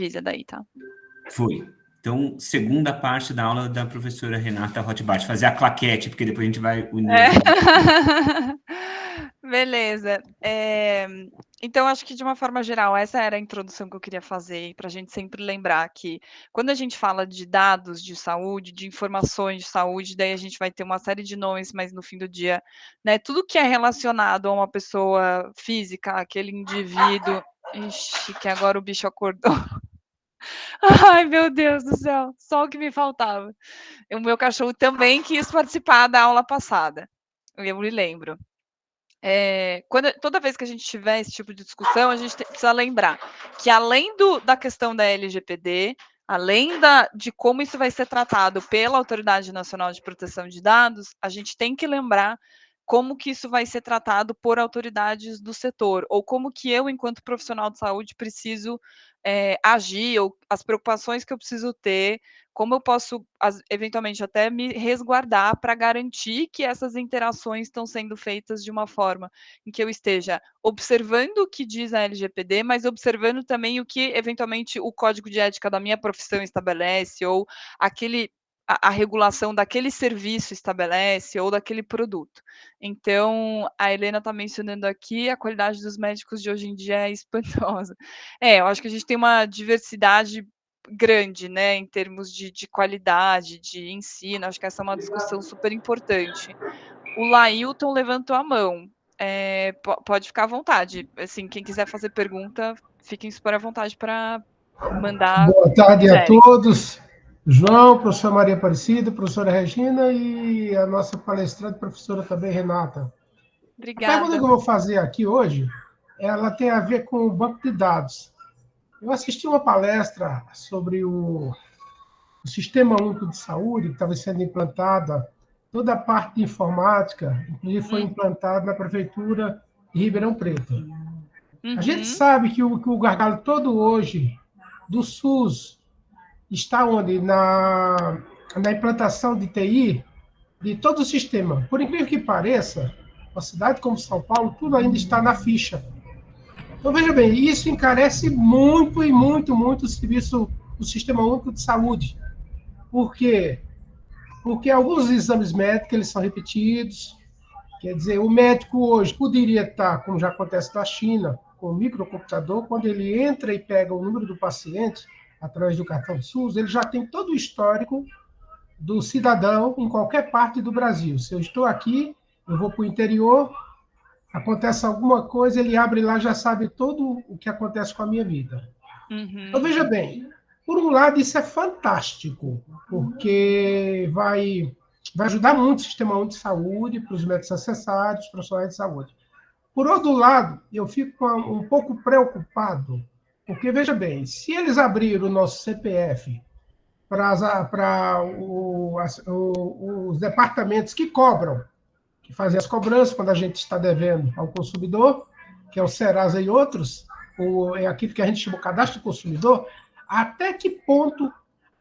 Avisa daí, tá? Foi. Então, segunda parte da aula da professora Renata Rothbard, fazer a claquete, porque depois a gente vai unir. Beleza. Então, acho que de uma forma geral, essa era a introdução que eu queria fazer, para a gente sempre lembrar que quando a gente fala de dados de saúde, de informações de saúde, daí a gente vai ter uma série de nomes, mas no fim do dia, né, tudo que é relacionado a uma pessoa física, aquele indivíduo. Ixi, que agora o bicho acordou. Ai, meu Deus do céu, só o que me faltava. O meu cachorro também quis participar da aula passada, eu me lembro. Toda vez que a gente tiver esse tipo de discussão, a gente precisa lembrar que além da questão da LGPD, além de como isso vai ser tratado pela Autoridade Nacional de Proteção de Dados, a gente tem que lembrar como que isso vai ser tratado por autoridades do setor, ou como que eu, enquanto profissional de saúde, preciso agir, ou as preocupações que eu preciso ter, como eu posso, eventualmente, até me resguardar para garantir que essas interações estão sendo feitas de uma forma em que eu esteja observando o que diz a LGPD, mas observando também o que, eventualmente, o código de ética da minha profissão estabelece, ou a regulação daquele serviço estabelece, ou daquele produto. Então, a Helena está mencionando aqui, a qualidade dos médicos de hoje em dia é espantosa. Eu acho que a gente tem uma diversidade grande, né, em termos de qualidade, de ensino, acho que essa é uma discussão super importante. O Lailton levantou a mão, pode ficar à vontade, assim, quem quiser fazer pergunta, fiquem super à vontade para mandar. Boa tarde a todos. João, professora Maria Aparecida, professora Regina e a nossa palestrante, professora também, Renata. Obrigada. A pergunta que eu vou fazer aqui hoje, ela tem a ver com o banco de dados. Eu assisti uma palestra sobre o Sistema Único de Saúde, que estava sendo implantada, toda a parte de informática, inclusive foi implantada na Prefeitura de Ribeirão Preto. A gente sabe que o gargalo todo hoje do SUS está onde? Na implantação de TI de todo o sistema. Por incrível que pareça, uma cidade como São Paulo, tudo ainda está na ficha. Então, veja bem, isso encarece muito e muito, muito o serviço do Sistema Único de Saúde. Por quê? Porque alguns exames médicos eles são repetidos. Quer dizer, o médico hoje poderia estar, como já acontece na China, com o microcomputador, quando ele entra e pega o número do paciente, através do cartão do SUS, ele já tem todo o histórico do cidadão em qualquer parte do Brasil. Se eu estou aqui, eu vou para o interior, acontece alguma coisa, ele abre lá, já sabe todo o que acontece com a minha vida. Então, veja bem, por um lado, isso é fantástico, porque vai ajudar muito o sistema único de saúde, para os médicos acessarem, os profissionais de saúde. Por outro lado, eu fico um pouco preocupado, porque, veja bem, se eles abriram o nosso CPF para os departamentos que cobram, que fazem as cobranças quando a gente está devendo ao consumidor, que é o Serasa e outros, é aquilo que a gente chama de cadastro do consumidor, até que ponto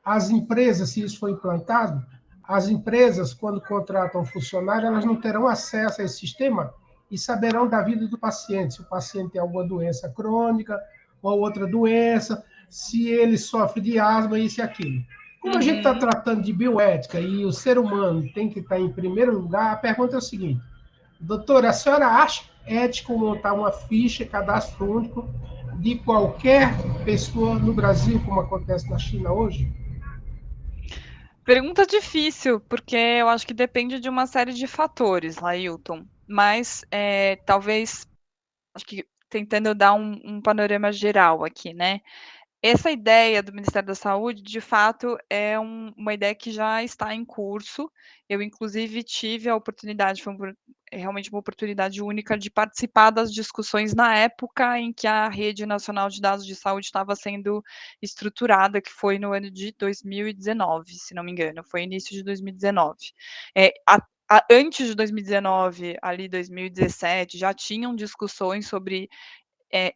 as empresas, se isso for implantado, as empresas, quando contratam funcionário, elas não terão acesso a esse sistema e saberão da vida do paciente, se o paciente tem alguma doença crônica ou outra doença, se ele sofre de asma, isso e aquilo. Como a gente está tratando de bioética e o ser humano tem que estar em primeiro lugar, a pergunta é o seguinte: doutora, a senhora acha ético montar uma ficha, cadastro único, de qualquer pessoa no Brasil, como acontece na China hoje? Pergunta difícil, porque eu acho que depende de uma série de fatores, Lailton. Mas talvez, acho que tentando dar um panorama geral aqui, né? Essa ideia do Ministério da Saúde, de fato, é uma ideia que já está em curso. Eu, inclusive, tive a oportunidade, realmente uma oportunidade única de participar das discussões na época em que a Rede Nacional de Dados de Saúde estava sendo estruturada, que foi no ano de 2019, se não me engano, foi início de 2019. Antes de 2019, ali 2017, já tinham discussões sobre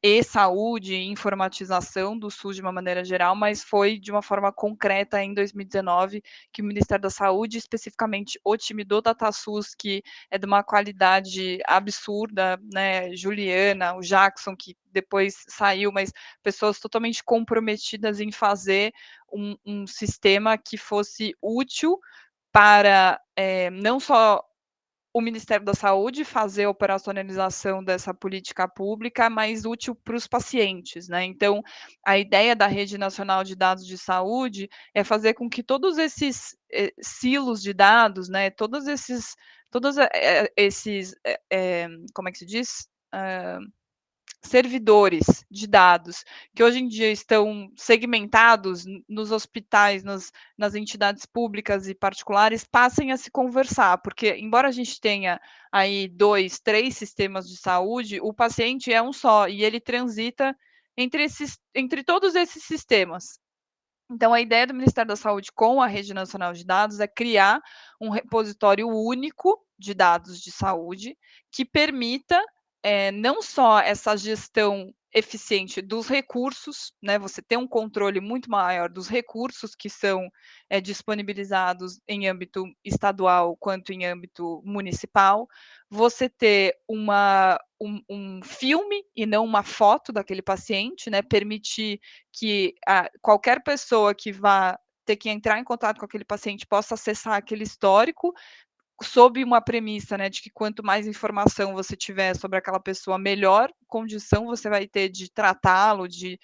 e-saúde, informatização do SUS de uma maneira geral, mas foi de uma forma concreta em 2019 que o Ministério da Saúde, especificamente o time do DataSUS, que é de uma qualidade absurda, né, Juliana, o Jackson, que depois saiu, mas pessoas totalmente comprometidas em fazer um sistema que fosse útil para não só o Ministério da Saúde fazer a operacionalização dessa política pública, mas útil para os pacientes, né? Então, a ideia da Rede Nacional de Dados de Saúde é fazer com que todos esses silos de dados, né? Todos esses, como é que se diz? Servidores de dados que hoje em dia estão segmentados nos hospitais, nas entidades públicas e particulares, passem a se conversar, porque embora a gente tenha aí 2, 3 sistemas de saúde, o paciente é um só e ele transita entre todos esses sistemas. Então, a ideia do Ministério da Saúde com a Rede Nacional de Dados é criar um repositório único de dados de saúde que permita não só essa gestão eficiente dos recursos, né? Você ter um controle muito maior dos recursos que são disponibilizados em âmbito estadual quanto em âmbito municipal, você ter um filme e não uma foto daquele paciente, né? Permitir que qualquer pessoa que vá ter que entrar em contato com aquele paciente possa acessar aquele histórico, sob uma premissa, né, de que quanto mais informação você tiver sobre aquela pessoa, melhor condição você vai ter de tratá-lo, de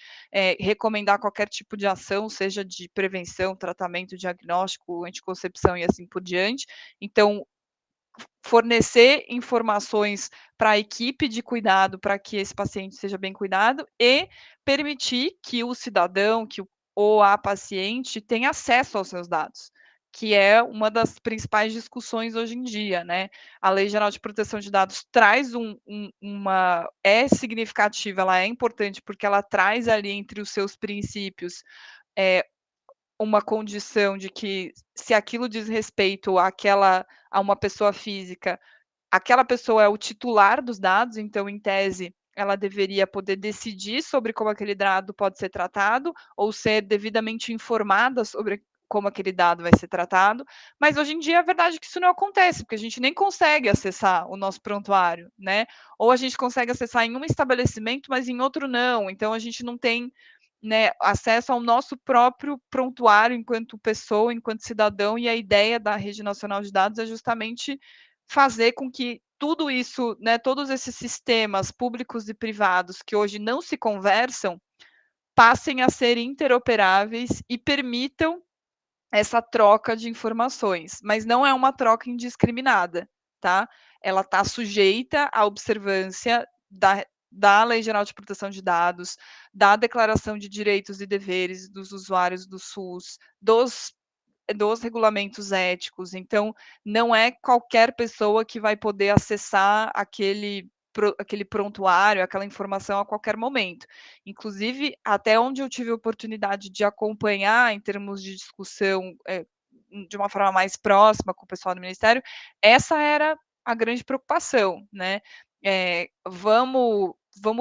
recomendar qualquer tipo de ação, seja de prevenção, tratamento, diagnóstico, anticoncepção e assim por diante. Então, fornecer informações para a equipe de cuidado, para que esse paciente seja bem cuidado, e permitir que o cidadão, ou a paciente tenha acesso aos seus dados, que é uma das principais discussões hoje em dia, né? A Lei Geral de Proteção de Dados traz é significativa, ela é importante porque ela traz ali entre os seus princípios uma condição de que, se aquilo diz respeito a uma pessoa física, aquela pessoa é o titular dos dados, então, em tese, ela deveria poder decidir sobre como aquele dado pode ser tratado, ou ser devidamente informada sobre como aquele dado vai ser tratado, mas hoje em dia a verdade é que isso não acontece, porque a gente nem consegue acessar o nosso prontuário, né? Ou a gente consegue acessar em um estabelecimento, mas em outro não, então a gente não tem, né, acesso ao nosso próprio prontuário enquanto pessoa, enquanto cidadão, e a ideia da Rede Nacional de Dados é justamente fazer com que tudo isso, né, todos esses sistemas públicos e privados que hoje não se conversam, passem a ser interoperáveis e permitam essa troca de informações, mas não é uma troca indiscriminada, tá? Ela está sujeita à observância da Lei Geral de Proteção de Dados, da Declaração de Direitos e Deveres dos usuários do SUS, dos regulamentos éticos. Então, não é qualquer pessoa que vai poder acessar aquele prontuário, aquela informação a qualquer momento. Inclusive, até onde eu tive a oportunidade de acompanhar em termos de discussão de uma forma mais próxima com o pessoal do Ministério, essa era a grande preocupação, né? Vamos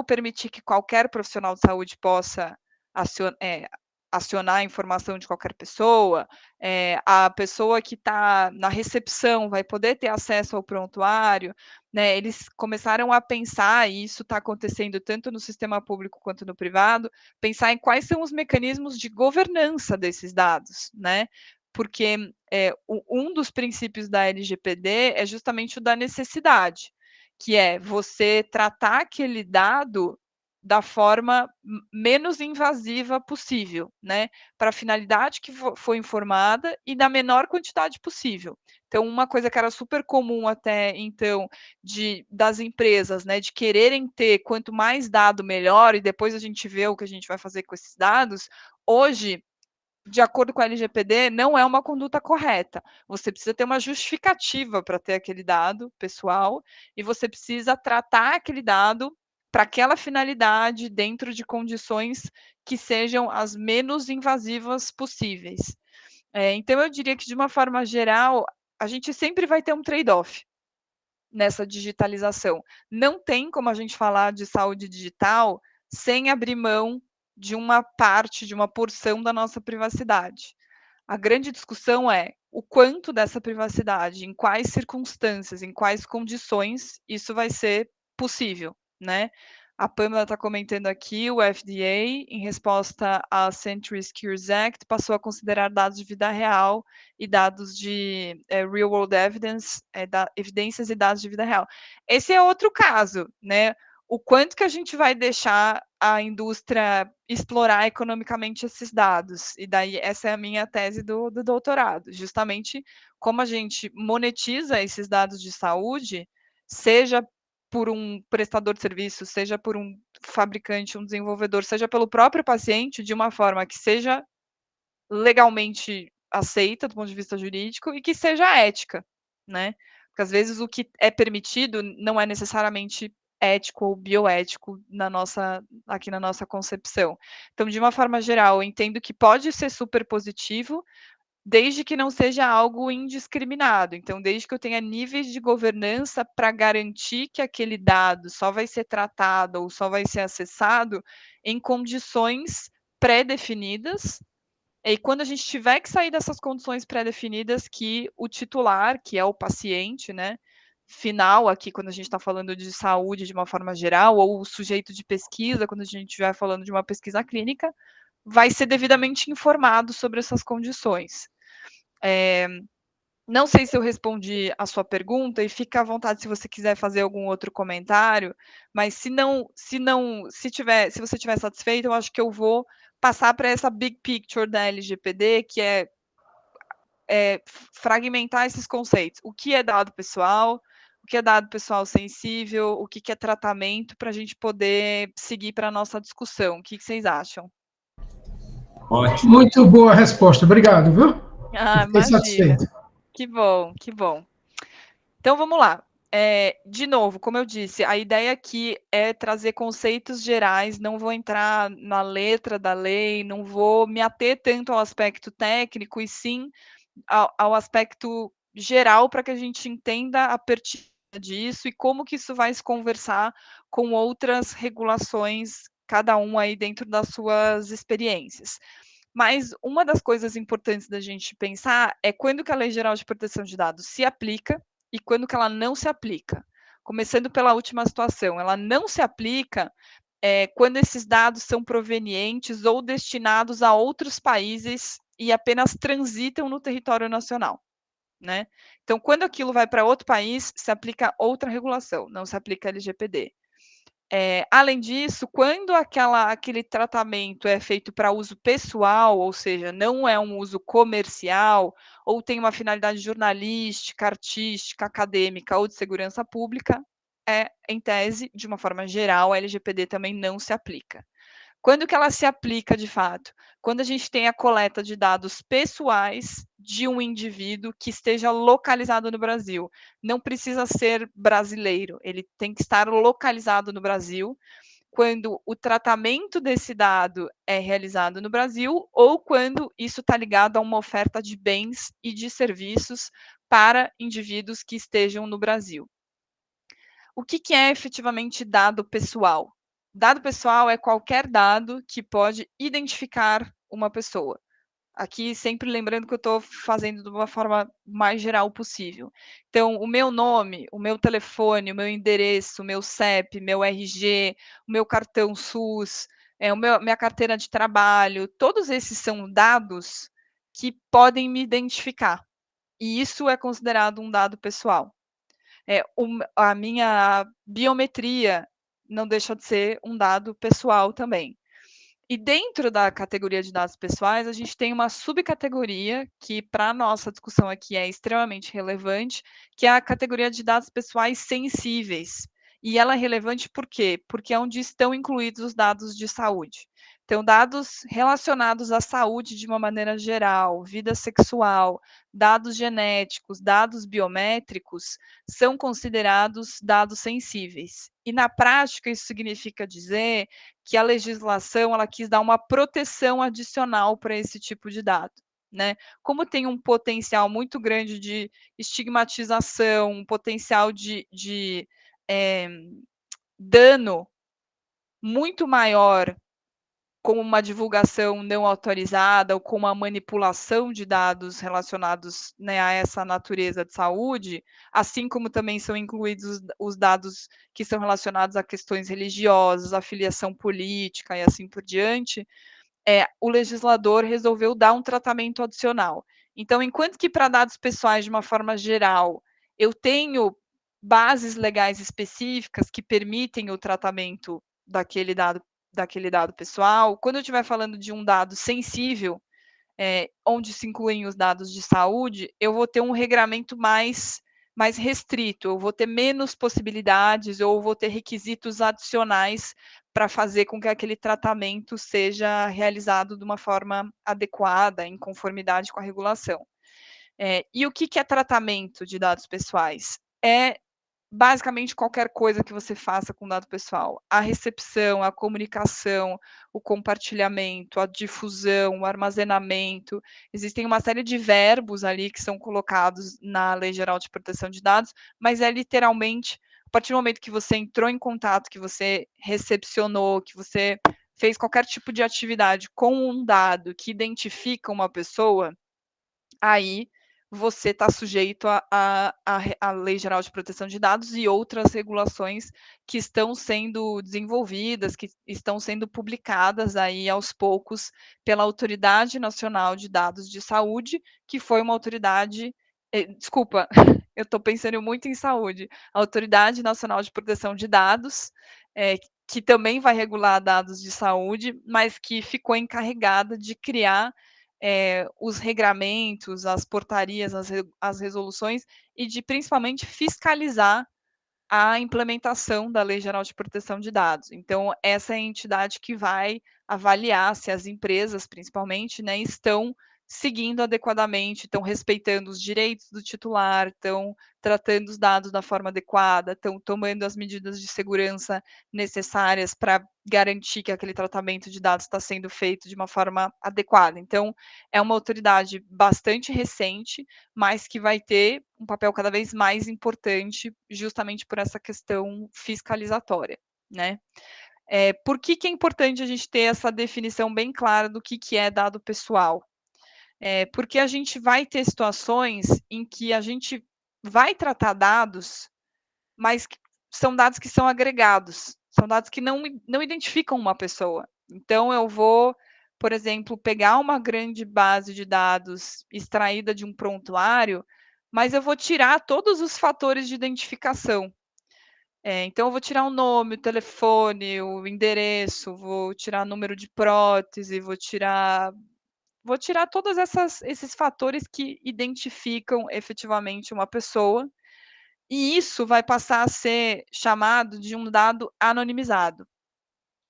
permitir que qualquer profissional de saúde possa acionar a informação de qualquer pessoa, a pessoa que está na recepção vai poder ter acesso ao prontuário, né? Eles começaram a pensar, e isso está acontecendo tanto no sistema público quanto no privado, pensar em quais são os mecanismos de governança desses dados, né? Porque um dos princípios da LGPD é justamente o da necessidade, que é você tratar aquele dado da forma menos invasiva possível, né? Para a finalidade que foi informada e da menor quantidade possível. Então, uma coisa que era super comum até então das empresas, né, de quererem ter quanto mais dado melhor, e depois a gente vê o que a gente vai fazer com esses dados, hoje, de acordo com a LGPD, não é uma conduta correta. Você precisa ter uma justificativa para ter aquele dado pessoal, e você precisa tratar aquele dado para aquela finalidade, dentro de condições que sejam as menos invasivas possíveis. Então, eu diria que, de uma forma geral, a gente sempre vai ter um trade-off. nessa digitalização. Não tem como a gente falar de saúde digital sem abrir mão de uma parte, de uma porção da nossa privacidade. A grande discussão é o quanto dessa privacidade, em quais circunstâncias, em quais condições isso vai ser possível, né? A Pamela está comentando aqui, o FDA, em resposta à Centuries Cures Act, passou a considerar dados de vida real e dados de real world evidence, evidências e dados de vida real. Esse é outro caso, né? O quanto que a gente vai deixar a indústria explorar economicamente esses dados. E daí essa é a minha tese do doutorado, justamente como a gente monetiza esses dados de saúde, seja por um prestador de serviço, seja por um fabricante, um desenvolvedor, seja pelo próprio paciente, de uma forma que seja legalmente aceita do ponto de vista jurídico e que seja ética, né? Porque às vezes o que é permitido não é necessariamente ético ou bioético aqui na nossa concepção. Então, de uma forma geral, eu entendo que pode ser super positivo, desde que não seja algo indiscriminado. Então, desde que eu tenha níveis de governança para garantir que aquele dado só vai ser tratado ou só vai ser acessado em condições pré-definidas. E quando a gente tiver que sair dessas condições pré-definidas, que o titular, que é o paciente, né, final aqui, quando a gente está falando de saúde de uma forma geral, ou o sujeito de pesquisa, quando a gente estiver falando de uma pesquisa clínica, vai ser devidamente informado sobre essas condições. Não sei se eu respondi a sua pergunta, e fica à vontade se você quiser fazer algum outro comentário, mas se você estiver satisfeito, eu acho que eu vou passar para essa big picture da LGPD, que é fragmentar esses conceitos. O que é dado pessoal, o que é dado pessoal sensível, o que é tratamento, para a gente poder seguir para a nossa discussão. O que vocês acham? Ótimo. Muito boa resposta, obrigado, viu? Ah, Fiquei imagina. satisfeito. Que bom, que bom. Então vamos lá. De novo, como eu disse, a ideia aqui é trazer conceitos gerais, não vou entrar na letra da lei, não vou me ater tanto ao aspecto técnico, e sim ao aspecto geral, para que a gente entenda a pertinência disso e como que isso vai se conversar com outras regulações, cada um aí dentro das suas experiências. Mas uma das coisas importantes da gente pensar é quando que a Lei Geral de Proteção de Dados se aplica e quando que ela não se aplica. Começando pela última situação, ela não se aplica quando esses dados são provenientes ou destinados a outros países e apenas transitam no território nacional, né? Então, quando aquilo vai para outro país, se aplica outra regulação, não se aplica LGPD. Além disso, quando aquele tratamento é feito para uso pessoal, ou seja, não é um uso comercial, ou tem uma finalidade jornalística, artística, acadêmica ou de segurança pública, em tese, de uma forma geral, a LGPD também não se aplica. Quando que ela se aplica de fato? Quando a gente tem a coleta de dados pessoais de um indivíduo que esteja localizado no Brasil. Não precisa ser brasileiro, ele tem que estar localizado no Brasil, quando o tratamento desse dado é realizado no Brasil ou quando isso está ligado a uma oferta de bens e de serviços para indivíduos que estejam no Brasil. O que é efetivamente dado pessoal? Dado pessoal é qualquer dado que pode identificar uma pessoa. Aqui, sempre lembrando que eu estou fazendo de uma forma mais geral possível. Então, o meu nome, o meu telefone, o meu endereço, o meu CEP, meu RG, o meu cartão SUS, minha carteira de trabalho, todos esses são dados que podem me identificar. E isso é considerado um dado pessoal. A minha biometria não deixa de ser um dado pessoal também. E dentro da categoria de dados pessoais, a gente tem uma subcategoria que, para a nossa discussão aqui, é extremamente relevante, que é a categoria de dados pessoais sensíveis. E ela é relevante por quê? Porque é onde estão incluídos os dados de saúde. Então, dados relacionados à saúde de uma maneira geral, vida sexual, dados genéticos, dados biométricos, são considerados dados sensíveis. E, na prática, isso significa dizer que a legislação ela quis dar uma proteção adicional para esse tipo de dado. né? Como tem um potencial muito grande de estigmatização, um potencial de dano muito maior com uma divulgação não autorizada ou com uma manipulação de dados relacionados, né, a essa natureza de saúde, assim como também são incluídos os dados que são relacionados a questões religiosas, a filiação política e assim por diante, o legislador resolveu dar um tratamento adicional. Então, enquanto que para dados pessoais, de uma forma geral, eu tenho bases legais específicas que permitem o tratamento daquele dado pessoal, quando eu estiver falando de um dado sensível, onde se incluem os dados de saúde, eu vou ter um regramento mais restrito, eu vou ter menos possibilidades, ou vou ter requisitos adicionais para fazer com que aquele tratamento seja realizado de uma forma adequada, em conformidade com a regulação. E o que é tratamento de dados pessoais? É basicamente qualquer coisa que você faça com dado pessoal. A recepção, a comunicação, o compartilhamento, a difusão, o armazenamento. Existem uma série de verbos ali que são colocados na Lei Geral de Proteção de Dados, mas é literalmente, a partir do momento que você entrou em contato, que você recepcionou, que você fez qualquer tipo de atividade com um dado que identifica uma pessoa, aí você está sujeito à Lei Geral de Proteção de Dados e outras regulações que estão sendo desenvolvidas, que estão sendo publicadas aí aos poucos pela Autoridade Nacional de Dados de Saúde, que foi uma autoridade, desculpa, eu estou pensando muito em saúde, a Autoridade Nacional de Proteção de Dados, que também vai regular dados de saúde, mas que ficou encarregada de criar os regramentos, as portarias, as resoluções, e de principalmente fiscalizar a implementação da Lei Geral de Proteção de Dados. Então, essa é a entidade que vai avaliar se as empresas, principalmente, né, estão seguindo adequadamente, estão respeitando os direitos do titular, estão tratando os dados da forma adequada, estão tomando as medidas de segurança necessárias para garantir que aquele tratamento de dados está sendo feito de uma forma adequada. Então, é uma autoridade bastante recente, mas que vai ter um papel cada vez mais importante, justamente por essa questão fiscalizatória, né? Por que é importante a gente ter essa definição bem clara do que é dado pessoal? Porque a gente vai ter situações em que a gente vai tratar dados, mas são dados que são agregados, são dados que não identificam uma pessoa. Então, eu vou, por exemplo, pegar uma grande base de dados extraída de um prontuário, mas eu vou tirar todos os fatores de identificação. Então, eu vou tirar o nome, o telefone, o endereço, vou tirar número de prótese, vou tirar todos esses fatores que identificam efetivamente uma pessoa, e isso vai passar a ser chamado de um dado anonimizado.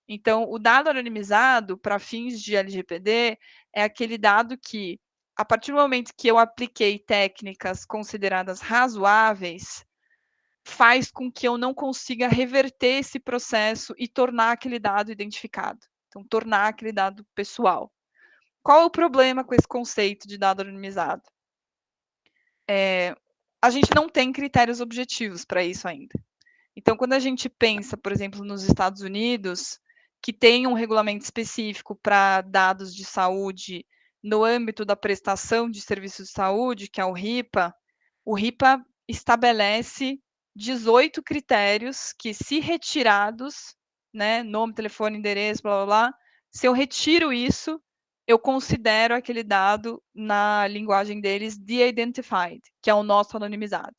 Então, o dado anonimizado, para fins de LGPD, é aquele dado que, a partir do momento que eu apliquei técnicas consideradas razoáveis, faz com que eu não consiga reverter esse processo e tornar aquele dado identificado. Então, tornar aquele dado pessoal. Qual é o problema com esse conceito de dado anonimizado? A gente não tem critérios objetivos para isso ainda. Então, quando a gente pensa, por exemplo, nos Estados Unidos, que tem um regulamento específico para dados de saúde no âmbito da prestação de serviços de saúde, que é o RIPA estabelece 18 critérios que, se retirados, né, nome, telefone, endereço, blá, blá, blá, se eu retiro isso, eu considero aquele dado, na linguagem deles, de-identified, que é o nosso anonimizado,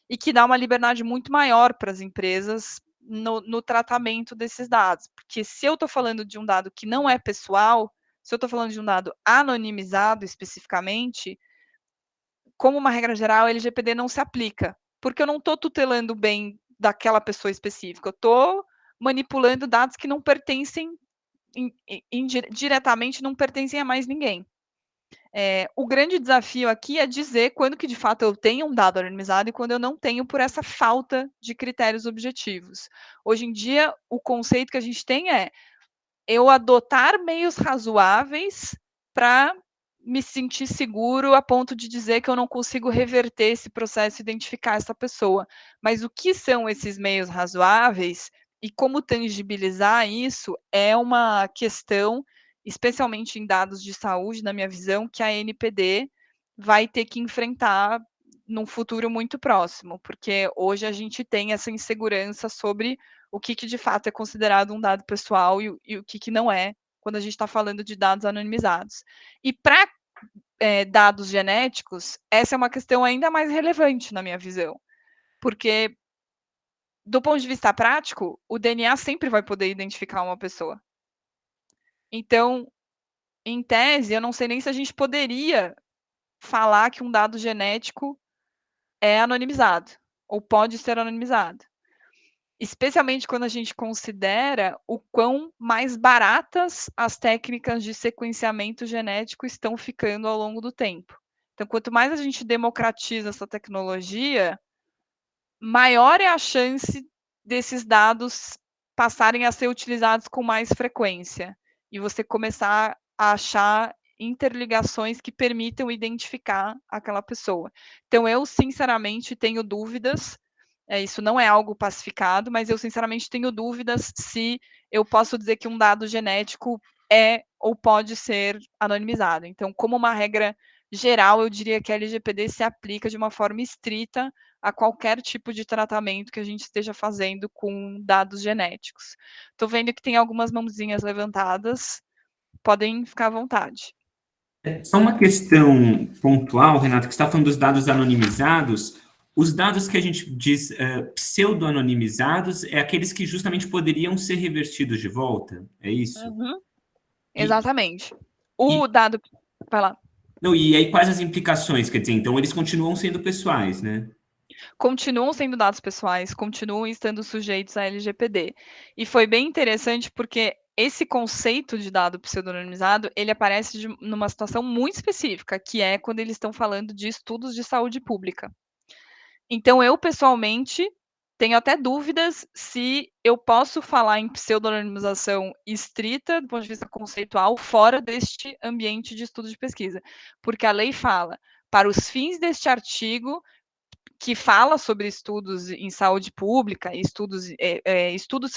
e que dá uma liberdade muito maior para as empresas no tratamento desses dados, porque se eu estou falando de um dado que não é pessoal, se eu estou falando de um dado anonimizado especificamente, como uma regra geral, a LGPD não se aplica, porque eu não estou tutelando o bem daquela pessoa específica, eu estou manipulando dados que não pertencem, diretamente não pertencem a mais ninguém. O grande desafio aqui é dizer quando que de fato eu tenho um dado anonimizado e quando eu não tenho, por essa falta de critérios objetivos. Hoje em dia, o conceito que a gente tem é eu adotar meios razoáveis para me sentir seguro a ponto de dizer que eu não consigo reverter esse processo e identificar essa pessoa. Mas o que são esses meios razoáveis e como tangibilizar isso é uma questão, especialmente em dados de saúde, na minha visão, que a NPD vai ter que enfrentar num futuro muito próximo, porque hoje a gente tem essa insegurança sobre o que de fato é considerado um dado pessoal e o que não é, quando a gente está falando de dados anonimizados. E para dados genéticos, essa é uma questão ainda mais relevante na minha visão, porque do ponto de vista prático, o DNA sempre vai poder identificar uma pessoa. Então, em tese, eu não sei nem se a gente poderia falar que um dado genético é anonimizado, ou pode ser anonimizado. Especialmente quando a gente considera o quão mais baratas as técnicas de sequenciamento genético estão ficando ao longo do tempo. Então, quanto mais a gente democratiza essa tecnologia, maior é a chance desses dados passarem a ser utilizados com mais frequência e você começar a achar interligações que permitam identificar aquela pessoa. Então, eu, sinceramente, tenho dúvidas, isso não é algo pacificado, mas eu, sinceramente, tenho dúvidas se eu posso dizer que um dado genético é ou pode ser anonimizado. Então, como uma regra geral, eu diria que a LGPD se aplica de uma forma estrita a qualquer tipo de tratamento que a gente esteja fazendo com dados genéticos. Estou vendo que tem algumas mãozinhas levantadas, podem ficar à vontade. Só uma questão pontual, Renato, que você está falando dos dados anonimizados. Os dados que a gente diz pseudo-anonimizados é aqueles que justamente poderiam ser revertidos de volta, é isso? Uhum. Exatamente. O dado... Vai lá. Não, e aí quais as implicações? Quer dizer, então eles continuam sendo pessoais, né? Continuam sendo dados pessoais, continuam estando sujeitos à LGPD. E foi bem interessante porque esse conceito de dado pseudonimizado, ele aparece numa situação muito específica, que é quando eles estão falando de estudos de saúde pública. Então, eu, pessoalmente, tenho até dúvidas se eu posso falar em pseudonimização estrita, do ponto de vista conceitual, fora deste ambiente de estudo de pesquisa. Porque a lei fala, para os fins deste artigo, que fala sobre estudos em saúde pública, estudos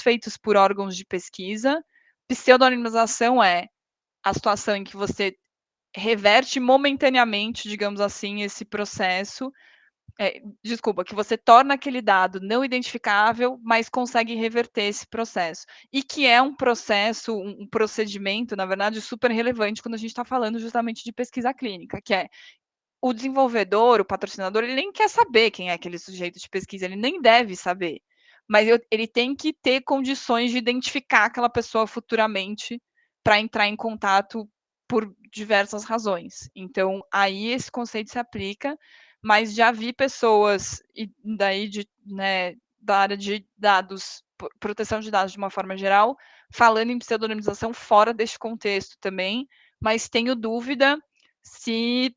feitos por órgãos de pesquisa, pseudonimização é a situação em que você reverte momentaneamente, digamos assim, esse processo, que você torna aquele dado não identificável, mas consegue reverter esse processo. E que é um processo, um procedimento, na verdade, super relevante quando a gente está falando justamente de pesquisa clínica, que é o desenvolvedor, o patrocinador, ele nem quer saber quem é aquele sujeito de pesquisa, ele nem deve saber. Mas ele tem que ter condições de identificar aquela pessoa futuramente para entrar em contato por diversas razões. Então, aí esse conceito se aplica, mas já vi pessoas, e daí da área de dados, proteção de dados de uma forma geral, falando em pseudonimização fora deste contexto também, mas tenho dúvida se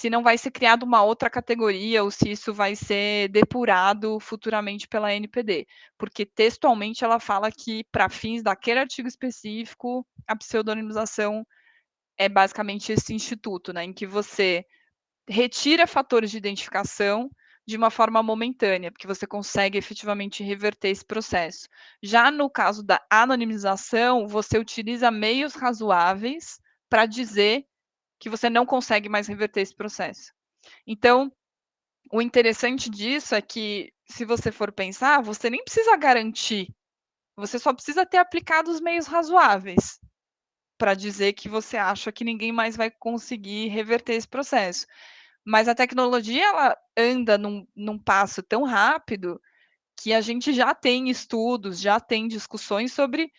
não vai ser criada uma outra categoria ou se isso vai ser depurado futuramente pela NPD, porque textualmente ela fala que, para fins daquele artigo específico, a pseudonimização é basicamente esse instituto, né, em que você retira fatores de identificação de uma forma momentânea, porque você consegue efetivamente reverter esse processo. Já no caso da anonimização, você utiliza meios razoáveis para dizer que você não consegue mais reverter esse processo. Então, o interessante disso é que, se você for pensar, você nem precisa garantir, você só precisa ter aplicado os meios razoáveis para dizer que você acha que ninguém mais vai conseguir reverter esse processo. Mas a tecnologia, ela anda num passo tão rápido que a gente já tem estudos, já tem discussões sobre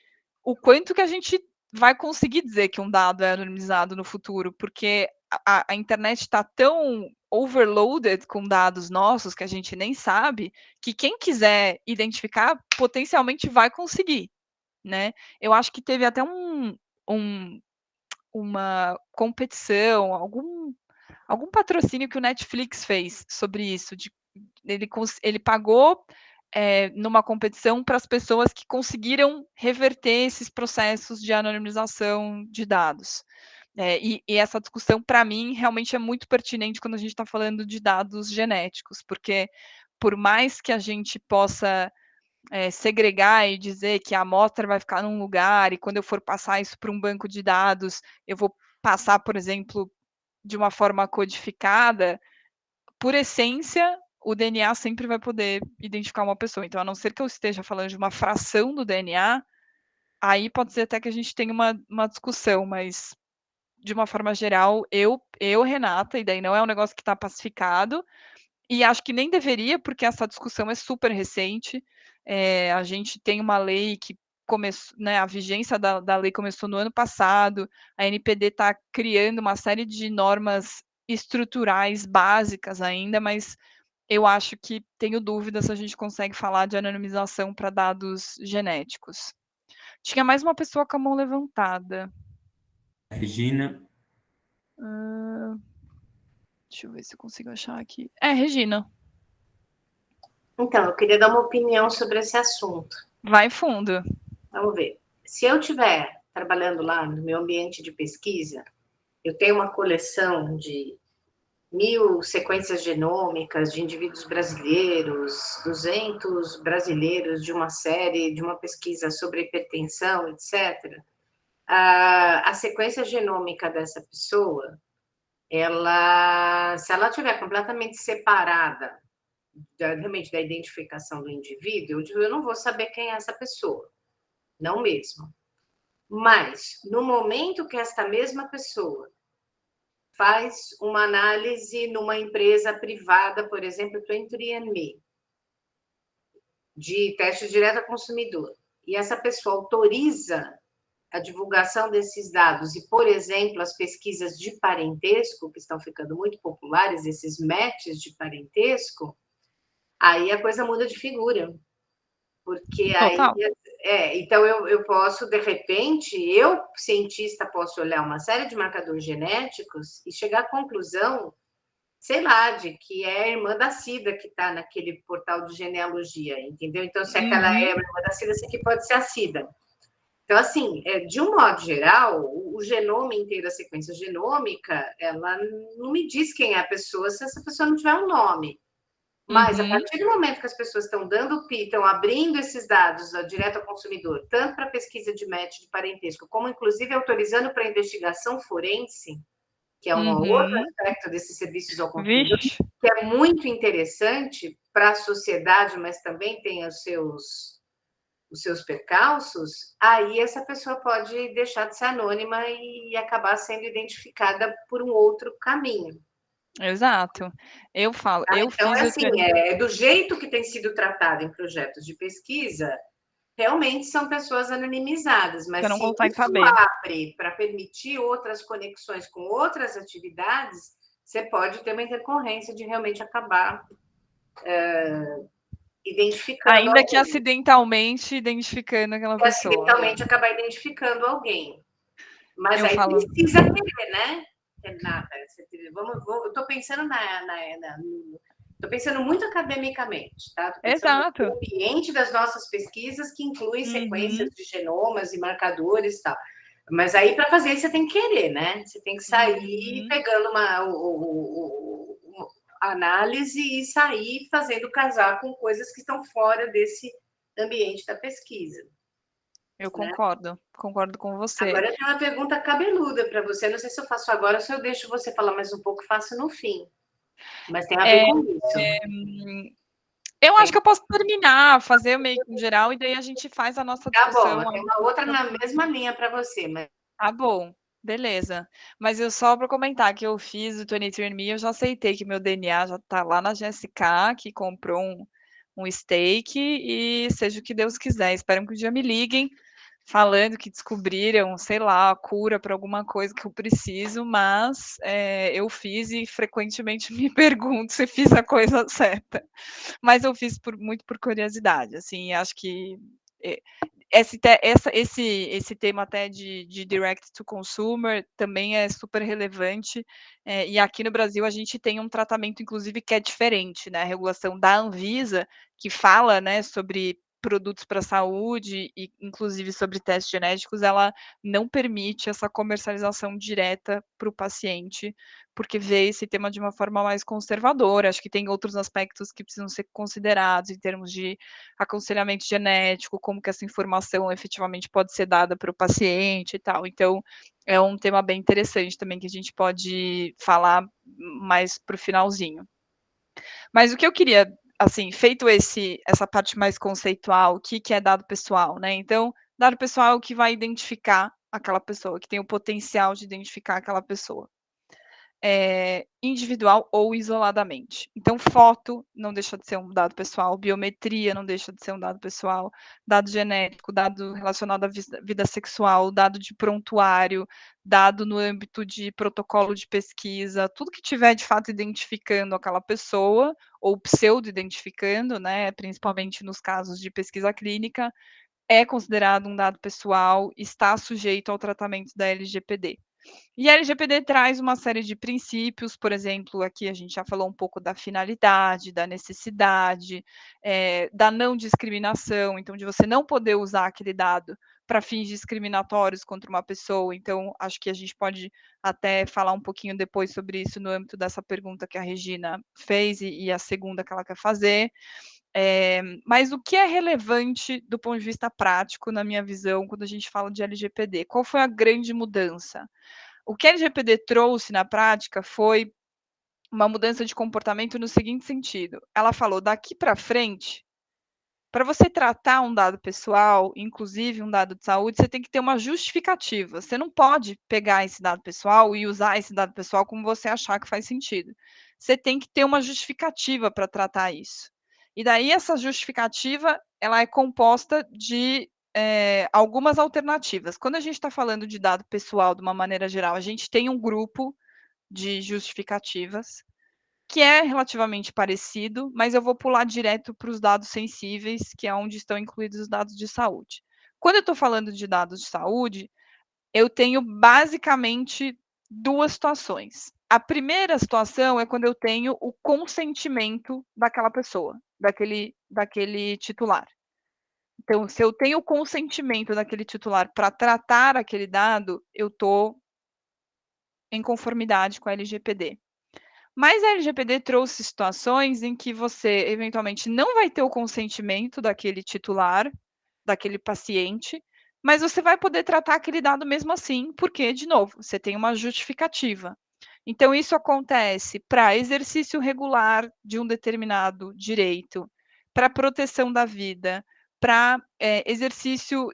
o quanto que a gente vai conseguir dizer que um dado é anonimizado no futuro, porque a internet está tão overloaded com dados nossos que a gente nem sabe, que quem quiser identificar potencialmente vai conseguir, né? Eu acho que teve até uma competição, algum patrocínio que o Netflix fez sobre isso. Ele pagou numa competição para as pessoas que conseguiram reverter esses processos de anonimização de dados. E essa discussão, para mim, realmente é muito pertinente quando a gente está falando de dados genéticos, porque por mais que a gente possa segregar e dizer que a amostra vai ficar num lugar e quando eu for passar isso para um banco de dados, eu vou passar, por exemplo, de uma forma codificada, por essência, o DNA sempre vai poder identificar uma pessoa. Então, a não ser que eu esteja falando de uma fração do DNA, aí pode ser até que a gente tenha uma discussão, mas de uma forma geral, eu, Renata, e daí não é um negócio que está pacificado, e acho que nem deveria, porque essa discussão é super recente. A gente tem uma lei que começou, né, a vigência da lei começou no ano passado, a NPD está criando uma série de normas estruturais básicas ainda, mas eu acho que tenho dúvida se a gente consegue falar de anonimização para dados genéticos. Tinha mais uma pessoa com a mão levantada. Regina. Deixa eu ver se eu consigo achar aqui. Regina. Então, eu queria dar uma opinião sobre esse assunto. Vai fundo. Vamos ver. Se eu estiver trabalhando lá no meu ambiente de pesquisa, eu tenho uma coleção de 1000 sequências genômicas de indivíduos brasileiros, 200 brasileiros de uma série, de uma pesquisa sobre hipertensão, etc. A sequência genômica dessa pessoa, se ela estiver completamente separada realmente da identificação do indivíduo, eu não vou saber quem é essa pessoa, não mesmo. Mas, no momento que esta mesma pessoa faz uma análise numa empresa privada, por exemplo, 23andMe, de teste direto ao consumidor, e essa pessoa autoriza a divulgação desses dados e, por exemplo, as pesquisas de parentesco, que estão ficando muito populares, esses matches de parentesco, aí a coisa muda de figura. Porque Total. aí... então, eu posso, de repente, eu, cientista, posso olhar uma série de marcadores genéticos e chegar à conclusão, sei lá, de que é a irmã da Cida que está naquele portal de genealogia, entendeu? Então, se aquela é a irmã da Cida, essa aqui pode ser a Cida. Então, assim, de um modo geral, o genoma inteiro, a sequência genômica, ela não me diz quem é a pessoa se essa pessoa não tiver um nome. Mas, a partir do momento que as pessoas estão dando PI, estão abrindo esses dados direto ao consumidor, tanto para pesquisa de match de parentesco, como, inclusive, autorizando para investigação forense, que é um outro aspecto desses serviços ao consumidor, que é muito interessante para a sociedade, mas também tem os seus percalços, aí essa pessoa pode deixar de ser anônima e acabar sendo identificada por um outro caminho. Exato. Eu falo, eu então, fiz assim, do jeito que tem sido tratado em projetos de pesquisa, realmente são pessoas anonimizadas, mas você não se consegue isso saber. abre para permitir outras conexões com outras atividades, você pode ter uma intercorrência de realmente acabar identificando ainda alguém. que acidentalmente identificando aquela pessoa. Acidentalmente acabar identificando alguém. Mas eu aí falo... precisa querer, né, Renata? Eu estou pensando estou pensando muito academicamente, tá? Tô pensando Exato. no ambiente das nossas pesquisas, que inclui sequências de genomas e marcadores e tal. Mas aí, para fazer isso, você tem que querer, né? Você tem que sair pegando uma análise e sair fazendo casar com coisas que estão fora desse ambiente da pesquisa. Eu concordo com você. Agora eu tenho uma pergunta cabeluda para você. Não sei se eu faço agora ou se eu deixo você falar mais um pouco e faço no fim. Mas tem a ver com isso. Eu acho que eu posso terminar, fazer meio que em geral, e daí a gente faz a nossa discussão. Tá bom, tem uma outra na mesma linha para você. Mas... Tá bom, beleza. Mas eu só para comentar que eu fiz o 23andMe, eu já aceitei que meu DNA já está lá na GSK, que comprou um stake, e seja o que Deus quiser. Espero que um dia me liguem falando que descobriram, sei lá, a cura para alguma coisa que eu preciso, mas eu fiz e frequentemente me pergunto se fiz a coisa certa. Mas eu fiz muito por curiosidade, assim, acho que esse tema até de direct to consumer também é super relevante, e aqui no Brasil a gente tem um tratamento, inclusive, que é diferente, né? A regulação da Anvisa, que fala, né, sobre produtos para a saúde, e inclusive sobre testes genéticos, ela não permite essa comercialização direta para o paciente, porque vê esse tema de uma forma mais conservadora. Acho que tem outros aspectos que precisam ser considerados em termos de aconselhamento genético, como que essa informação efetivamente pode ser dada para o paciente e tal. Então, é um tema bem interessante também que a gente pode falar mais para o finalzinho. Mas o que eu queria, assim, feito essa parte mais conceitual, o que é dado pessoal, né? Então, dado pessoal é o que vai identificar aquela pessoa, que tem o potencial de identificar aquela pessoa. Individual ou isoladamente. Então, foto não deixa de ser um dado pessoal, biometria não deixa de ser um dado pessoal, dado genético, dado relacionado à vida sexual, dado de prontuário, dado no âmbito de protocolo de pesquisa, tudo que tiver de fato identificando aquela pessoa, ou pseudo-identificando, né, principalmente nos casos de pesquisa clínica, é considerado um dado pessoal, está sujeito ao tratamento da LGPD. E a LGPD traz uma série de princípios, por exemplo, aqui a gente já falou um pouco da finalidade, da necessidade, da não discriminação, então de você não poder usar aquele dado para fins discriminatórios contra uma pessoa. Então, acho que a gente pode até falar um pouquinho depois sobre isso no âmbito dessa pergunta que a Regina fez e a segunda que ela quer fazer. Mas o que é relevante do ponto de vista prático, na minha visão, quando a gente fala de LGPD? Qual foi a grande mudança? O que a LGPD trouxe na prática foi uma mudança de comportamento no seguinte sentido: ela falou, daqui para frente, para você tratar um dado pessoal, inclusive um dado de saúde, você tem que ter uma justificativa. Você não pode pegar esse dado pessoal e usar esse dado pessoal como você achar que faz sentido. Você tem que ter uma justificativa para tratar isso. E daí essa justificativa, ela é composta de algumas alternativas. Quando a gente está falando de dado pessoal de uma maneira geral, a gente tem um grupo de justificativas que é relativamente parecido, mas eu vou pular direto para os dados sensíveis, que é onde estão incluídos os dados de saúde. Quando eu estou falando de dados de saúde, eu tenho basicamente duas situações. A primeira situação é quando eu tenho o consentimento daquela pessoa, daquele titular. Então, se eu tenho o consentimento daquele titular para tratar aquele dado, eu estou em conformidade com a LGPD. Mas a LGPD trouxe situações em que você, eventualmente, não vai ter o consentimento daquele titular, daquele paciente, mas você vai poder tratar aquele dado mesmo assim, porque, de novo, você tem uma justificativa. Então, isso acontece para exercício regular de um determinado direito, para proteção da vida, para exercício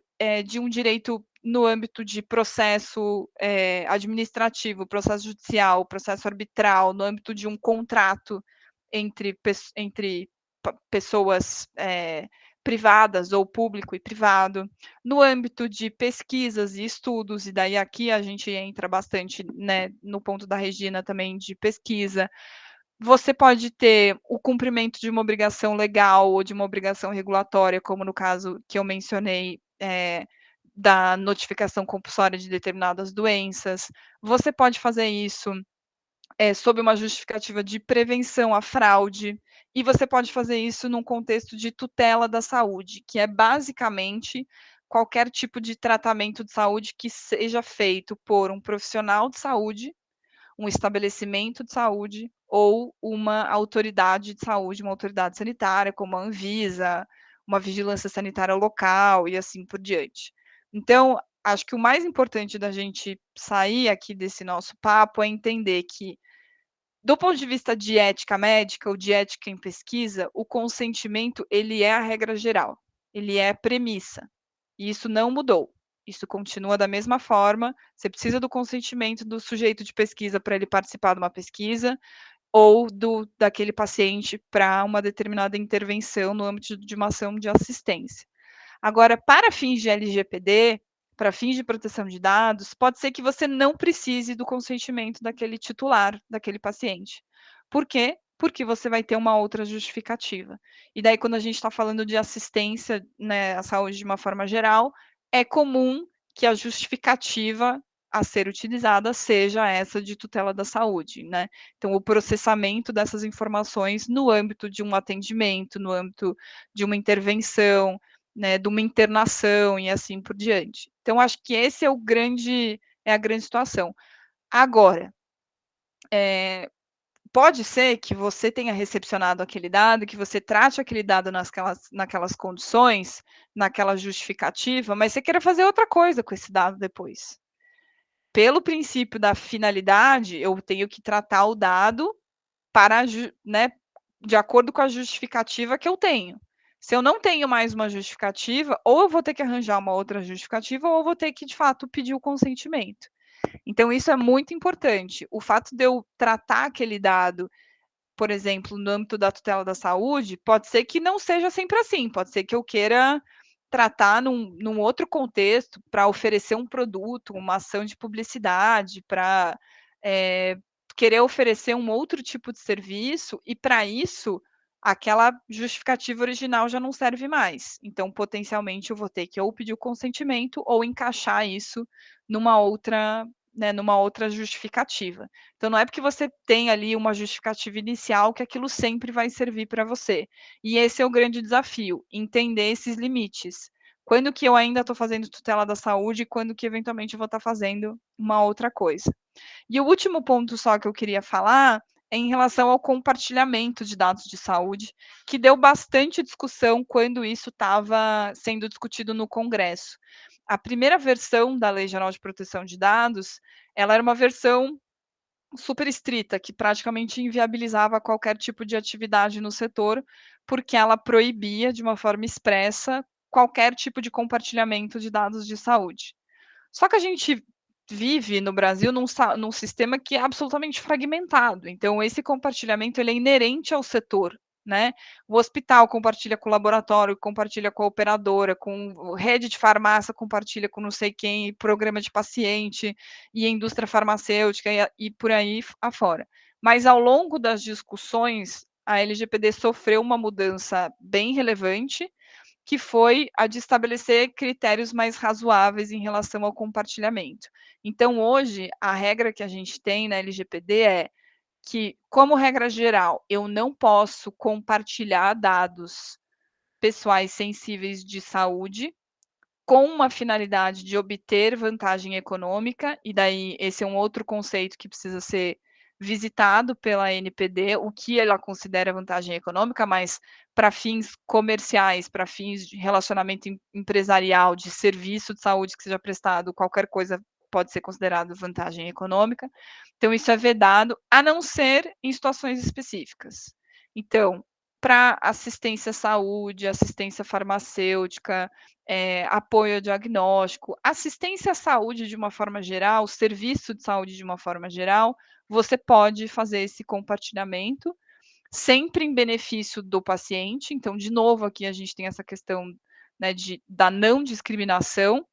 de um direito no âmbito de processo administrativo, processo judicial, processo arbitral, no âmbito de um contrato entre pessoas privadas ou público e privado, no âmbito de pesquisas e estudos, e daí aqui a gente entra bastante, né, no ponto da Regina também de pesquisa. Você pode ter o cumprimento de uma obrigação legal ou de uma obrigação regulatória, como no caso que eu mencionei, da notificação compulsória de determinadas doenças. Você pode fazer isso sob uma justificativa de prevenção à fraude, e você pode fazer isso num contexto de tutela da saúde, que é basicamente qualquer tipo de tratamento de saúde que seja feito por um profissional de saúde, um estabelecimento de saúde ou uma autoridade de saúde, uma autoridade sanitária, como a Anvisa, uma vigilância sanitária local e assim por diante. Então, acho que o mais importante da gente sair aqui desse nosso papo é entender que, do ponto de vista de ética médica ou de ética em pesquisa, o consentimento, ele é a regra geral, ele é a premissa, e isso não mudou. Isso continua da mesma forma, você precisa do consentimento do sujeito de pesquisa para ele participar de uma pesquisa, ou daquele paciente para uma determinada intervenção no âmbito de uma ação de assistência. Agora, para fins de LGPD, para fins de proteção de dados, pode ser que você não precise do consentimento daquele titular, daquele paciente. Por quê? Porque você vai ter uma outra justificativa. E daí, quando a gente está falando de assistência, né, à saúde de uma forma geral, é comum que a justificativa a ser utilizada seja essa de tutela da saúde, né? Então, o processamento dessas informações no âmbito de um atendimento, no âmbito de uma intervenção, né, de uma internação e assim por diante. Então, acho que esse é a grande situação. Agora, pode ser que você tenha recepcionado aquele dado, que você trate aquele dado naquelas condições, naquela justificativa, mas você queira fazer outra coisa com esse dado depois. Pelo princípio da finalidade, eu tenho que tratar o dado para, né, de acordo com a justificativa que eu tenho. Se eu não tenho mais uma justificativa, ou eu vou ter que arranjar uma outra justificativa, ou eu vou ter que, de fato, pedir o consentimento. Então, isso é muito importante. O fato de eu tratar aquele dado, por exemplo, no âmbito da tutela da saúde, pode ser que não seja sempre assim, pode ser que eu queira tratar num outro contexto para oferecer um produto, uma ação de publicidade, para querer oferecer um outro tipo de serviço, e para isso aquela justificativa original já não serve mais. Então, potencialmente, eu vou ter que ou pedir o consentimento ou encaixar isso numa outra, né, numa outra justificativa. Então, não é porque você tem ali uma justificativa inicial que aquilo sempre vai servir para você. E esse é o grande desafio, entender esses limites. Quando que eu ainda estou fazendo tutela da saúde e quando que eventualmente eu vou estar fazendo uma outra coisa. E o último ponto só que eu queria falar é em relação ao compartilhamento de dados de saúde, que deu bastante discussão quando isso estava sendo discutido no Congresso. A primeira versão da Lei Geral de Proteção de Dados, ela era uma versão super estrita, que praticamente inviabilizava qualquer tipo de atividade no setor, porque ela proibia de uma forma expressa qualquer tipo de compartilhamento de dados de saúde. Só que a gente vive no Brasil num sistema que é absolutamente fragmentado, então esse compartilhamento ele é inerente ao setor, né. O hospital compartilha com o laboratório, compartilha com a operadora, com rede de farmácia, compartilha com não sei quem, programa de paciente, e a indústria farmacêutica e por aí afora. Mas ao longo das discussões, a LGPD sofreu uma mudança bem relevante, que foi a de estabelecer critérios mais razoáveis em relação ao compartilhamento. Então, hoje, a regra que a gente tem na LGPD é que, como regra geral, eu não posso compartilhar dados pessoais sensíveis de saúde com uma finalidade de obter vantagem econômica, e daí esse é um outro conceito que precisa ser visitado pela NPD, o que ela considera vantagem econômica, mas para fins comerciais, para fins de relacionamento empresarial, de serviço de saúde que seja prestado, qualquer coisa pode ser considerado vantagem econômica. Então, isso é vedado, a não ser em situações específicas. Então, para assistência à saúde, assistência farmacêutica, apoio ao diagnóstico, assistência à saúde de uma forma geral, serviço de saúde de uma forma geral, você pode fazer esse compartilhamento, sempre em benefício do paciente. Então, de novo, aqui a gente tem essa questão, né, da não discriminação.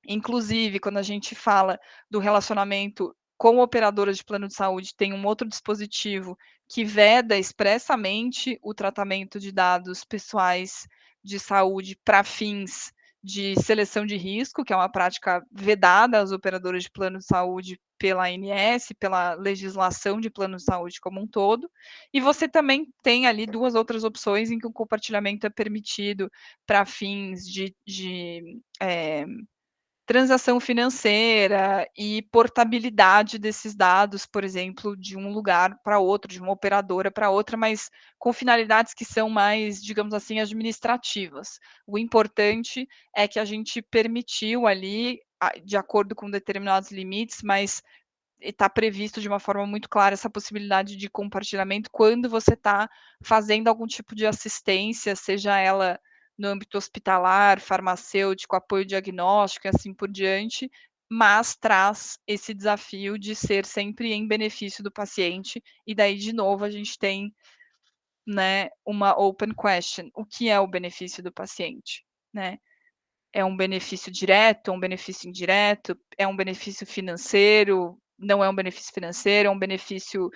Inclusive, quando a gente fala do relacionamento com operadoras de plano de saúde, tem um outro dispositivo que veda expressamente o tratamento de dados pessoais de saúde para fins de seleção de risco, que é uma prática vedada às operadoras de plano de saúde pela ANS, pela legislação de plano de saúde como um todo. E você também tem ali duas outras opções em que o compartilhamento é permitido para fins de transação financeira e portabilidade desses dados, por exemplo, de um lugar para outro, de uma operadora para outra, mas com finalidades que são mais, digamos assim, administrativas. O importante é que a gente permitiu ali, de acordo com determinados limites, mas está previsto de uma forma muito clara essa possibilidade de compartilhamento quando você está fazendo algum tipo de assistência, seja ela no âmbito hospitalar, farmacêutico, apoio diagnóstico e assim por diante, mas traz esse desafio de ser sempre em benefício do paciente, e daí, de novo, a gente tem, né, uma open question: o que é o benefício do paciente, né? É um benefício direto, um benefício indireto, é um benefício financeiro, não é um benefício financeiro, é um benefício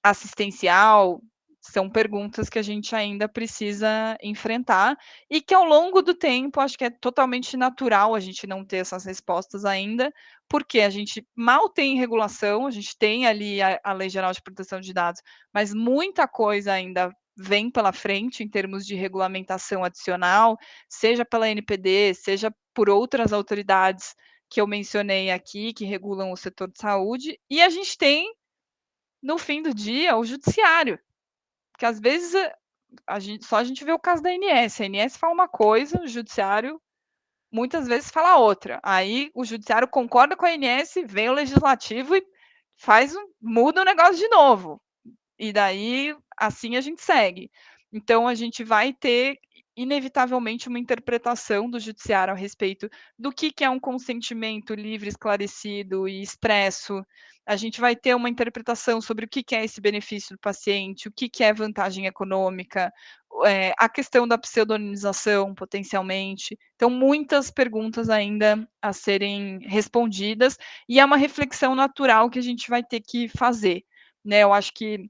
assistencial? São perguntas que a gente ainda precisa enfrentar e que, ao longo do tempo, acho que é totalmente natural a gente não ter essas respostas ainda, porque a gente mal tem regulação, a gente tem ali a Lei Geral de Proteção de Dados, mas muita coisa ainda vem pela frente em termos de regulamentação adicional, seja pela NPD, seja por outras autoridades que eu mencionei aqui, que regulam o setor de saúde, e a gente tem, no fim do dia, o judiciário, porque às vezes a gente vê o caso da ANS, a ANS fala uma coisa, o judiciário muitas vezes fala outra, aí o judiciário concorda com a ANS, vem o legislativo e muda o negócio de novo, e daí assim a gente segue. Então a gente vai ter inevitavelmente uma interpretação do judiciário a respeito do que é um consentimento livre, esclarecido e expresso. A gente vai ter uma interpretação sobre o que é esse benefício do paciente, o que é vantagem econômica, a questão da pseudonimização, potencialmente. Então, muitas perguntas ainda a serem respondidas, e é uma reflexão natural que a gente vai ter que fazer, né? Eu acho que,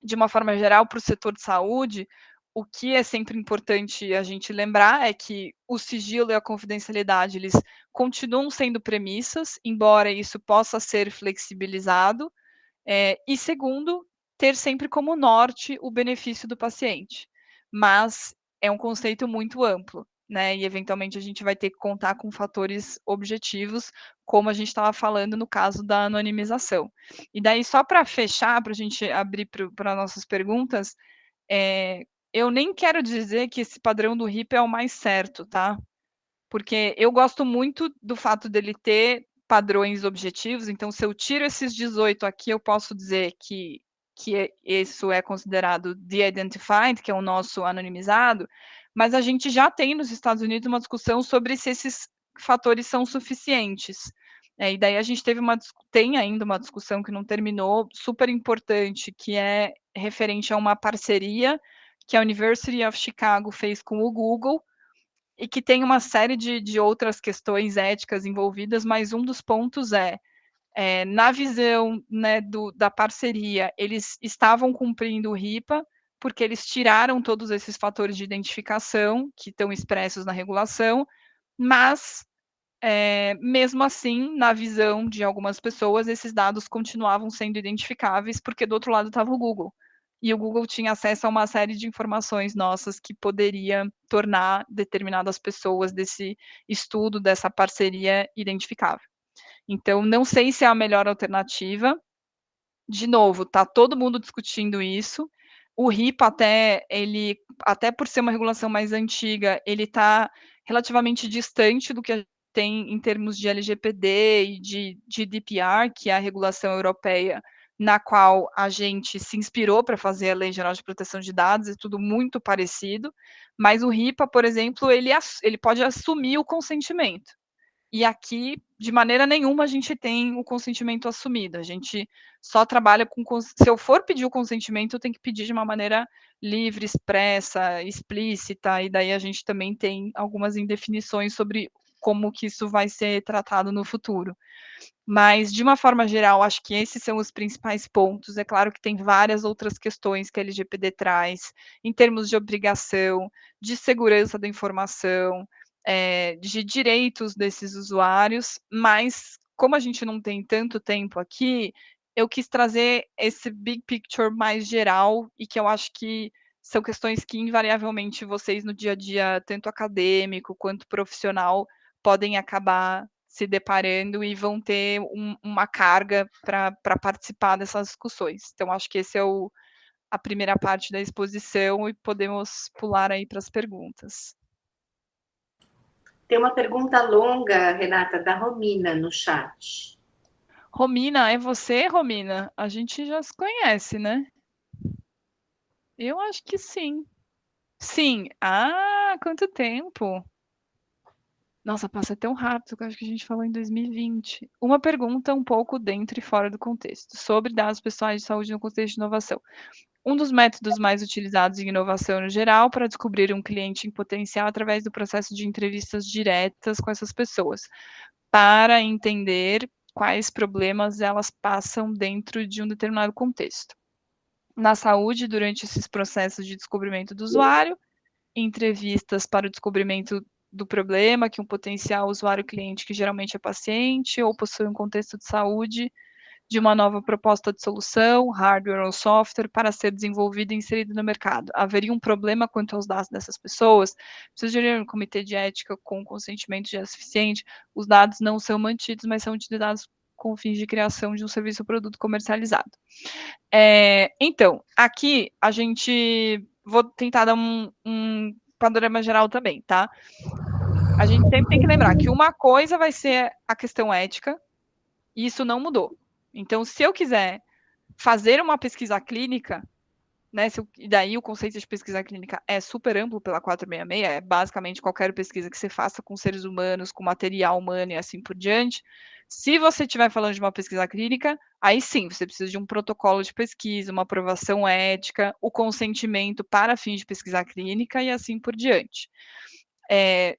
de uma forma geral, para o setor de saúde, o que é sempre importante a gente lembrar é que o sigilo e a confidencialidade, eles continuam sendo premissas, embora isso possa ser flexibilizado, e segundo, ter sempre como norte o benefício do paciente. Mas é um conceito muito amplo, né? E eventualmente a gente vai ter que contar com fatores objetivos, como a gente estava falando no caso da anonimização. E daí, só para fechar, para a gente abrir para nossas perguntas, eu nem quero dizer que esse padrão do RIP é o mais certo, tá? Porque eu gosto muito do fato dele ter padrões objetivos, então se eu tiro esses 18 aqui, eu posso dizer que isso é considerado de-identified, que é o nosso anonimizado, mas a gente já tem nos Estados Unidos uma discussão sobre se esses fatores são suficientes. E daí a gente tem ainda uma discussão que não terminou, super importante, que é referente a uma parceria que a University of Chicago fez com o Google, e que tem uma série de outras questões éticas envolvidas, mas um dos pontos na visão, né, da parceria, eles estavam cumprindo o RIPA, porque eles tiraram todos esses fatores de identificação que estão expressos na regulação, mas, mesmo assim, na visão de algumas pessoas, esses dados continuavam sendo identificáveis, porque do outro lado estava o Google. E o Google tinha acesso a uma série de informações nossas que poderia tornar determinadas pessoas desse estudo, dessa parceria, identificável. Então, não sei se é a melhor alternativa. De novo, está todo mundo discutindo isso. O RIPA, até por ser uma regulação mais antiga, ele está relativamente distante do que a gente tem em termos de LGPD e de GDPR, que é a regulação europeia, na qual a gente se inspirou para fazer a Lei Geral de Proteção de Dados, é tudo muito parecido, mas o RIPA, por exemplo, ele pode assumir o consentimento. E aqui, de maneira nenhuma, a gente tem o consentimento assumido. A gente só trabalha com... Se eu for pedir o consentimento, eu tenho que pedir de uma maneira livre, expressa, explícita, e daí a gente também tem algumas indefinições sobre como que isso vai ser tratado no futuro. Mas, de uma forma geral, acho que esses são os principais pontos. É claro que tem várias outras questões que a LGPD traz, em termos de obrigação, de segurança da informação, de direitos desses usuários, mas como a gente não tem tanto tempo aqui, eu quis trazer esse big picture mais geral, e que eu acho que são questões que invariavelmente vocês no dia a dia, tanto acadêmico quanto profissional, podem acabar se deparando e vão ter uma carga para participar dessas discussões. Então, acho que esse é a primeira parte da exposição, e podemos pular aí para as perguntas. Tem uma pergunta longa, Renata, da Romina no chat. Romina, é você, Romina? A gente já se conhece, né? Eu acho que sim. Sim. Ah, quanto tempo! Nossa, passa tão rápido que eu acho que a gente falou em 2020. Uma pergunta um pouco dentro e fora do contexto, sobre dados pessoais de saúde no contexto de inovação. Um dos métodos mais utilizados em inovação no geral para descobrir um cliente em potencial através do processo de entrevistas diretas com essas pessoas, para entender quais problemas elas passam dentro de um determinado contexto. Na saúde, durante esses processos de descobrimento do usuário, entrevistas para o descobrimento do problema que um potencial usuário cliente, que geralmente é paciente ou possui um contexto de saúde, de uma nova proposta de solução, hardware ou software, para ser desenvolvido e inserido no mercado. Haveria um problema quanto aos dados dessas pessoas? Precisaria de um comitê de ética com consentimento já suficiente? Os dados não são mantidos, mas são utilizados com fins de criação de um serviço ou produto comercializado. Então, aqui a gente... Vou tentar dar um panorama geral também, tá? A gente sempre tem que lembrar que uma coisa vai ser a questão ética, e isso não mudou. Então, se eu quiser fazer uma pesquisa clínica, né, e daí o conceito de pesquisa clínica é super amplo pela 466, é basicamente qualquer pesquisa que você faça com seres humanos, com material humano e assim por diante. Se você estiver falando de uma pesquisa clínica, aí sim, você precisa de um protocolo de pesquisa, uma aprovação ética, o consentimento para fins de pesquisa clínica e assim por diante.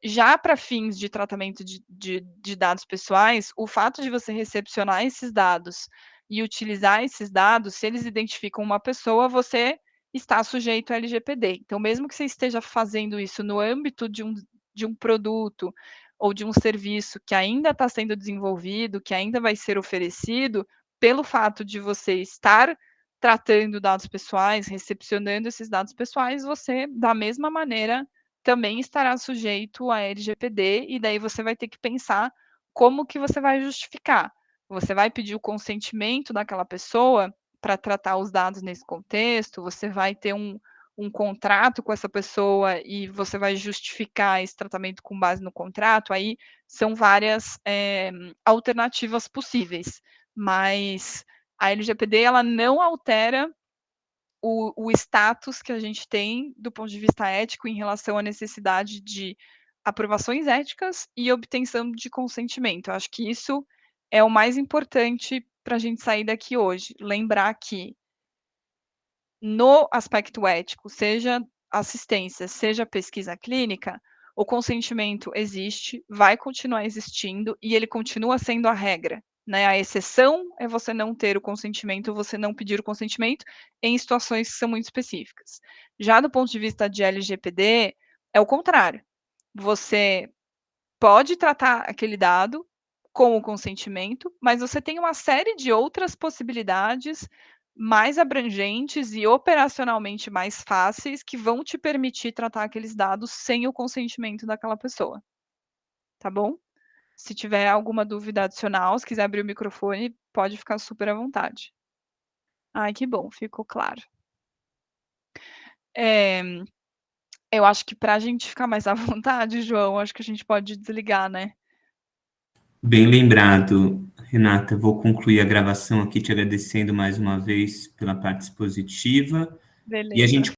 Já para fins de tratamento de dados pessoais, o fato de você recepcionar esses dados e utilizar esses dados, se eles identificam uma pessoa, você está sujeito ao LGPD. Então, mesmo que você esteja fazendo isso no âmbito de um produto ou de um serviço que ainda está sendo desenvolvido, que ainda vai ser oferecido, pelo fato de você estar tratando dados pessoais, recepcionando esses dados pessoais, você, da mesma maneira, também estará sujeito a LGPD, e daí você vai ter que pensar como que você vai justificar. Você vai pedir o consentimento daquela pessoa para tratar os dados nesse contexto, você vai ter um contrato com essa pessoa e você vai justificar esse tratamento com base no contrato, aí são várias alternativas possíveis, mas a LGPD ela não altera o status que a gente tem do ponto de vista ético em relação à necessidade de aprovações éticas e obtenção de consentimento. Eu acho que isso é o mais importante para a gente sair daqui hoje. Lembrar que no aspecto ético, seja assistência, seja pesquisa clínica, o consentimento existe, vai continuar existindo e ele continua sendo a regra. Né? A exceção é você não ter o consentimento, você não pedir o consentimento em situações que são muito específicas. Já do ponto de vista de LGPD, é o contrário. Você pode tratar aquele dado com o consentimento, mas você tem uma série de outras possibilidades mais abrangentes e operacionalmente mais fáceis que vão te permitir tratar aqueles dados sem o consentimento daquela pessoa. Tá bom? Se tiver alguma dúvida adicional, se quiser abrir o microfone, pode ficar super à vontade. Ai, que bom, ficou claro. Eu acho que para a gente ficar mais à vontade, João, acho que a gente pode desligar, né? Bem lembrado, Renata. Vou concluir a gravação aqui te agradecendo mais uma vez pela parte expositiva. Beleza. E a gente